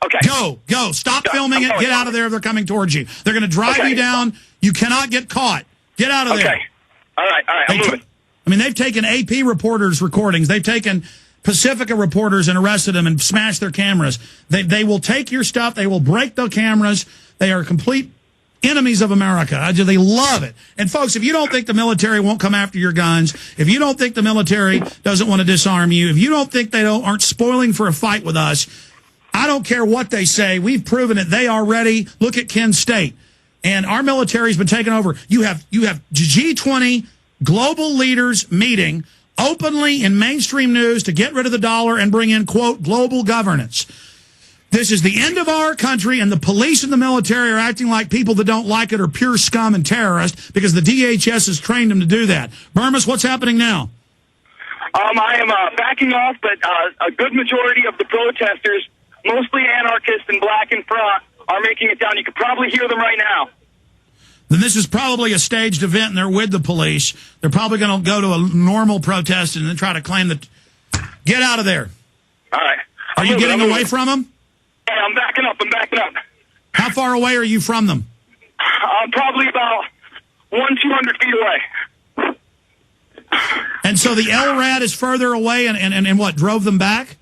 Okay. Go. Stop filming it. Get out of there. They're coming towards you. They're going to drive you down. You cannot get caught. Get out of there. Okay. All right. I'm moving. I mean, they've taken AP reporters' recordings. They've taken Pacifica reporters and arrested them and smashed their cameras. They will take your stuff. They will break the cameras. They are complete enemies of America. They love it. And folks, if you don't think the military won't come after your guns, if you don't think the military doesn't want to disarm you, if you don't think they aren't spoiling for a fight with us, I don't care what they say. We've proven it. They are ready. Look at Kent State. And our military's been taken over. You have G20 global leaders meeting openly in mainstream news to get rid of the dollar and bring in, quote, global governance. This is the end of our country, and the police and the military are acting like people that don't like it are pure scum and terrorists because the DHS has trained them to do that. Burmis, what's happening now? I am backing off, but a good majority of the protesters, mostly anarchists and black in front, are making it down. You could probably hear them right now. Then this is probably a staged event, and they're with the police. They're probably going to go to a normal protest and then try to claim that. Get out of there. All right. Are you getting away from them? Yeah, I'm backing up. How far away are you from them? Probably about 200 feet away. And so the LRAD is further away and what, drove them back?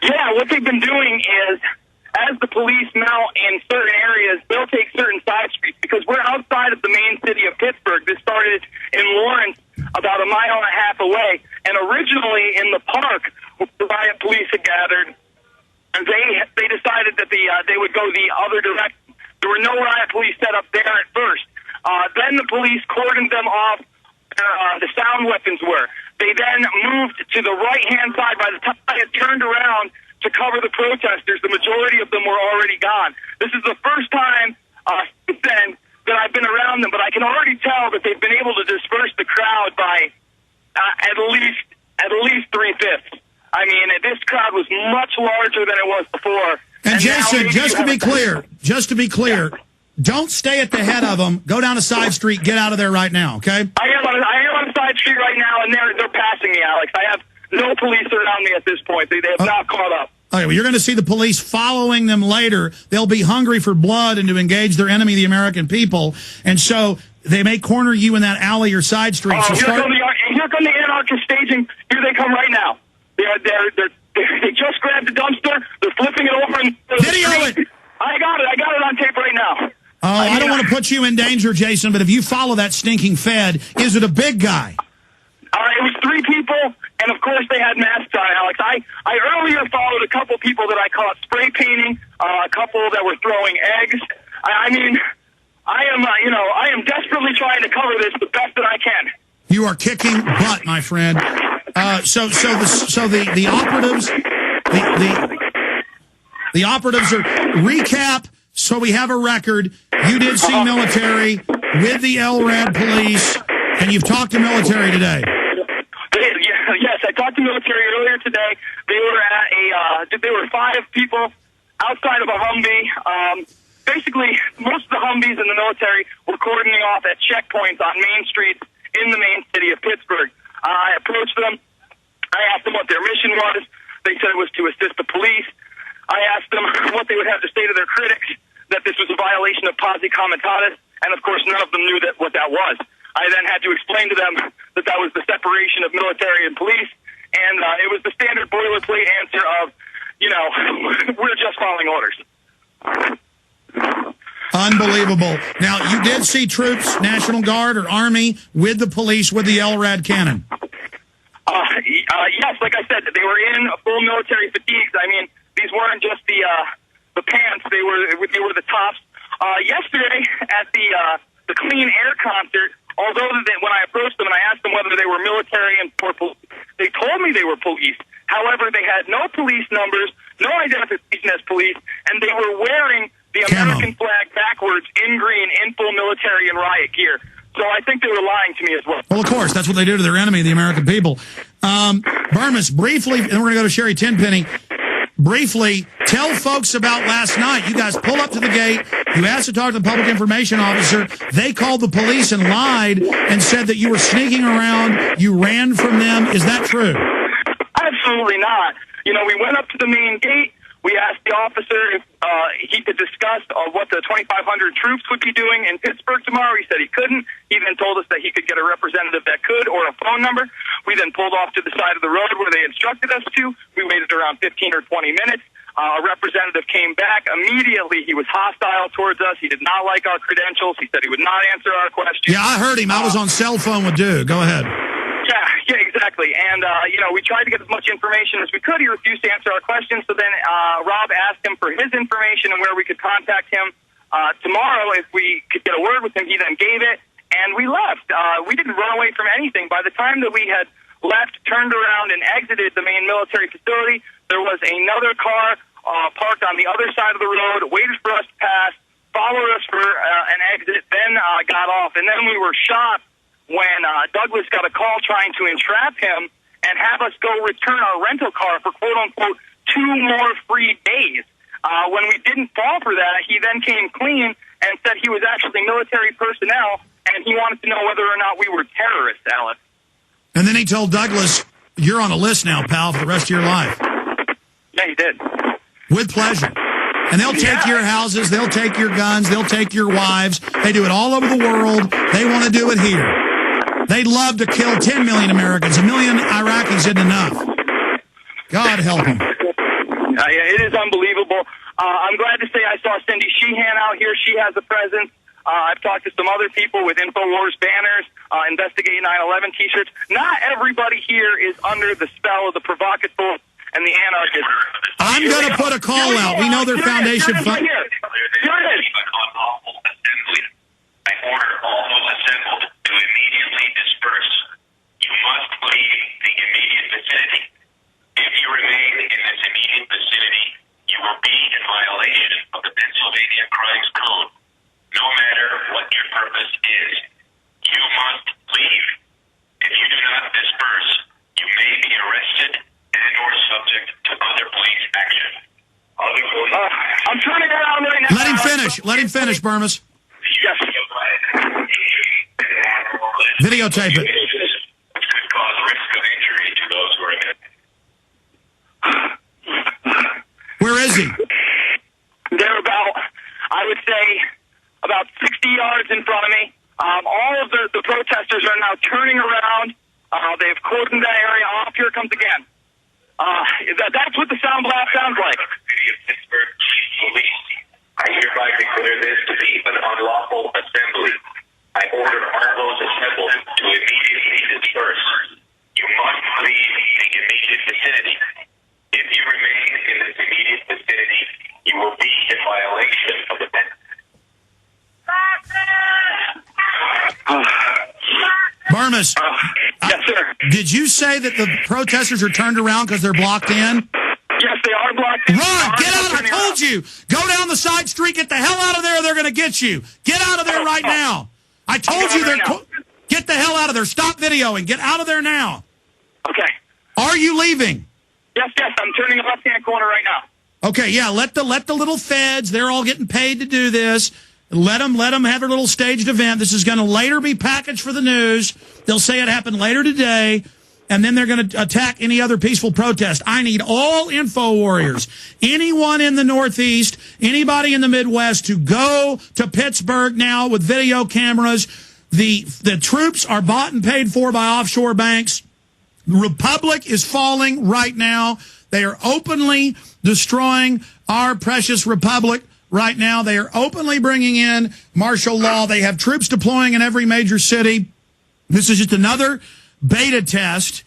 Yeah, what they've been doing is, as the police mount in certain areas, they'll take certain side streets because we're outside of the main city of Pittsburgh. This started in Lawrence, about a mile and a half away. And originally in the park, the riot police had gathered, and they decided that they would go the other direction. There were no riot police set up there at first. Then the police cordoned them off where the sound weapons were. They then moved to the right-hand side. By the time I had turned around to cover the protesters, the majority of them were already gone. This is the first time since then that I've been around them, but I can already tell that they've been able to disperse the crowd by at least 3/5. I mean, this crowd was much larger than it was before. And Jason, just to be clear, don't stay at the head of them. Go down a side street. Get out of there right now, okay? I am on a side street right now, and they're passing me, Alex. I have no police around me at this point. They have not caught up. Okay, well, you're going to see the police following them later. They'll be hungry for blood and to engage their enemy, the American people. And so they may corner you in that alley or side street. Oh, here come the anarchist staging. Here they come right now. They just grabbed the dumpster. They're flipping it over. Video it. I got it on tape right now. Oh, I don't want to put you in danger, Jason, but if you follow that stinking Fed, is it a big guy? It was 3 people, and of course they had masks on, Alex. I earlier followed a couple people that I caught spray painting, a couple that were throwing eggs. I am desperately trying to cover this the best that I can. You are kicking butt, my friend. So the operatives, the operatives are recap. So we have a record. You did see military with the LRAD police, and you've talked to military today. Yes, I talked to military earlier today. They were 5 people outside of a Humvee. Basically, most of the Humvees in the military were cordoning off at checkpoints on main streets in the main city of Pittsburgh. I approached them. I asked them what their mission was. They said it was to assist the police. I asked them what they would have to say to their critics, that this was a violation of posse comitatus, and of course none of them knew what that was. I then had to explain to them that that was the separation of military and police, and it was the standard boilerplate answer of, we're just following orders. Unbelievable. Now, you did see troops, National Guard or Army, with the police, with the LRAD cannon. Yes, like I said, they were in full military fatigues. I mean, these weren't just the pants; they were the tops. Yesterday at the Clean Air concert, although when I approached them and I asked them whether they were military and police, they told me they were police. However, they had no police numbers, no identification as police, and they were wearing the American flag backwards in green in full military and riot gear. So I think they were lying to me as well. Well, of course, that's what they do to their enemy, the American people. Burmis, briefly, and we're going to go to Sherry Tenpenny. Briefly, tell folks about last night. You guys pulled up to the gate. You asked to talk to the public information officer. They called the police and lied and said that you were sneaking around. You ran from them. Is that true? Absolutely not. We went up to the main gate. We asked the officer if he could discuss what the 2,500 troops would be doing in Pittsburgh tomorrow. He said he couldn't. He then told us that he could get a representative that could, or a phone number. We then pulled off to the side of the road where they instructed us to. We waited around 15 or 20 minutes. A representative came back. Immediately, he was hostile towards us. He did not like our credentials. He said he would not answer our questions. Yeah, I heard him. I was on cell phone with Dude. Go ahead. Yeah, exactly. And, we tried to get as much information as we could. He refused to answer our questions. So then Rob asked him for his information and where we could contact him tomorrow if we could get a word with him. He then gave it, and we left. We didn't run away from anything. By the time that we had left, turned around, and exited the main military facility, there was another car parked on the other side of the road, waited for us to pass, followed us for an exit, then got off. And then we were shocked when Douglas got a call trying to entrap him and have us go return our rental car for, quote-unquote, 2 more free days. When we didn't fall for that, he then came clean and said he was actually military personnel, and he wanted to know whether or not we were terrorists, Alex. And then he told Douglas, you're on a list now, pal, for the rest of your life. Yeah, he did. With pleasure. And they'll take your houses, they'll take your guns, they'll take your wives. They do it all over the world. They want to do it here. They'd love to kill 10 million Americans. 1 million Iraqis isn't enough. God help them. Yeah, it is unbelievable. I'm glad to say I saw Cindy Sheehan out here. She has a presence. I've talked to some other people with Infowars banners, Investigate 9/11 T-shirts. Not everybody here is under the spell of the provocateur and the anarchist. I'm going to put a call out. We know their foundation fund. Here it is. I order all those assembled to immediately disperse. You must leave the immediate vicinity. If you remain in this immediate vicinity, you will be in violation of the Pennsylvania Crimes Code. No matter what your purpose is, you must leave. If you do not disperse, you may be arrested and or subject to other police action. I'm turning around right now. Let him finish. Let him finish, Burmis. Yes. Videotape it. Which could cause risk of injury to those who are in it. Where is he? They're about, I would say, about 60 yards in front of me. All of the protesters are now turning around. They've cordoned that area off. Here it comes again. That's what the sound blast sounds like. City of Pittsburgh Chief Police, I hereby declare this to be an unlawful assembly. I order all those assembled to immediately disperse. You must leave the immediate vicinity. If you remain in this immediate vicinity, you will be in violation of the Burmis. Yes, sir. Did you say that the protesters are turned around because they're blocked in? Yes, they are blocked in. Run! Get out! I told you! Go down the side street, get the hell out of there, or they're going to get you. Get out of there right now. I told you they're... Get the hell out of there. Stop videoing. Get out of there now. Okay. Are you leaving? Yes, I'm turning the left-hand corner right now. Okay, yeah, let the little feds, they're all getting paid to do this. Let them have their little staged event. This is going to later be packaged for the news. They'll say it happened later today, and then they're going to attack any other peaceful protest. I need all info warriors, anyone in the Northeast, anybody in the Midwest to go to Pittsburgh now with video cameras. The troops are bought and paid for by offshore banks. The Republic is falling right now. They are openly destroying our precious Republic. Right now, they are openly bringing in martial law. They have troops deploying in every major city. This is just another beta test,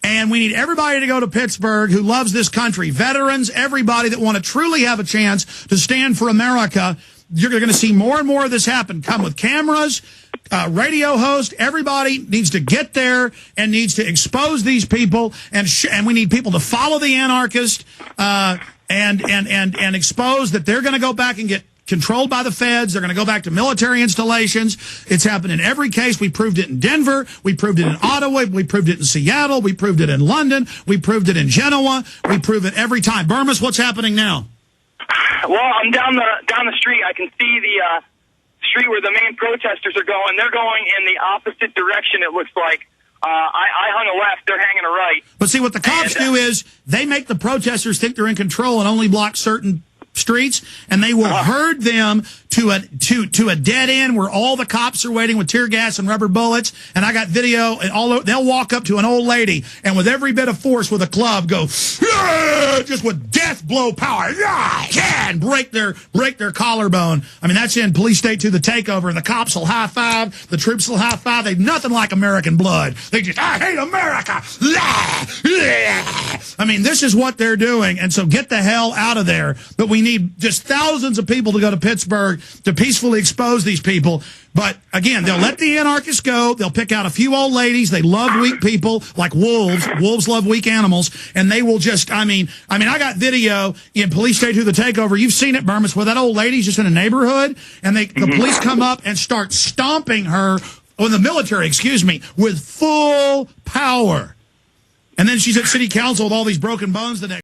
and we need everybody to go to Pittsburgh who loves this country. Veterans, everybody that want to truly have a chance to stand for America. You're going to see more and more of this happen. Come with cameras, radio host. Everybody needs to get there and needs to expose these people, and we need people to follow the anarchist. And expose that they're going to go back and get controlled by the feds. They're going to go back to military installations. It's happened in every case. We proved it in Denver. We proved it in Ottawa. We proved it in Seattle. We proved it in London. We proved it in Genoa. We prove it every time. Burmis, what's happening now? Well, I'm down the street. I can see the street where the main protesters are going. They're going in the opposite direction, it looks like, I hung a left, they're hanging a right. But see, what the cops do is they make the protesters think they're in control and only block certain streets, and they will herd them to a dead end where all the cops are waiting with tear gas and rubber bullets. And I got video, and they'll walk up to an old lady and with every bit of force with a club go, just with death blow power, and break their collarbone. I mean, that's in Police State to the Takeover, and the cops will high five, the troops will high five. They've nothing like American blood. They just, I hate America. I mean, this is what they're doing, and so get the hell out of there. But we need just thousands of people to go to Pittsburgh to peacefully expose these people. But again, they'll let the anarchists go. They'll pick out a few old ladies. They love weak people like wolves. Wolves love weak animals. And they will just, I mean, I got video in Police State to the Takeover. You've seen it, Burmis, where that old lady's just in a neighborhood and the police come up and start stomping her, or the military, excuse me, with full power. And then she's at city council with all these broken bones the next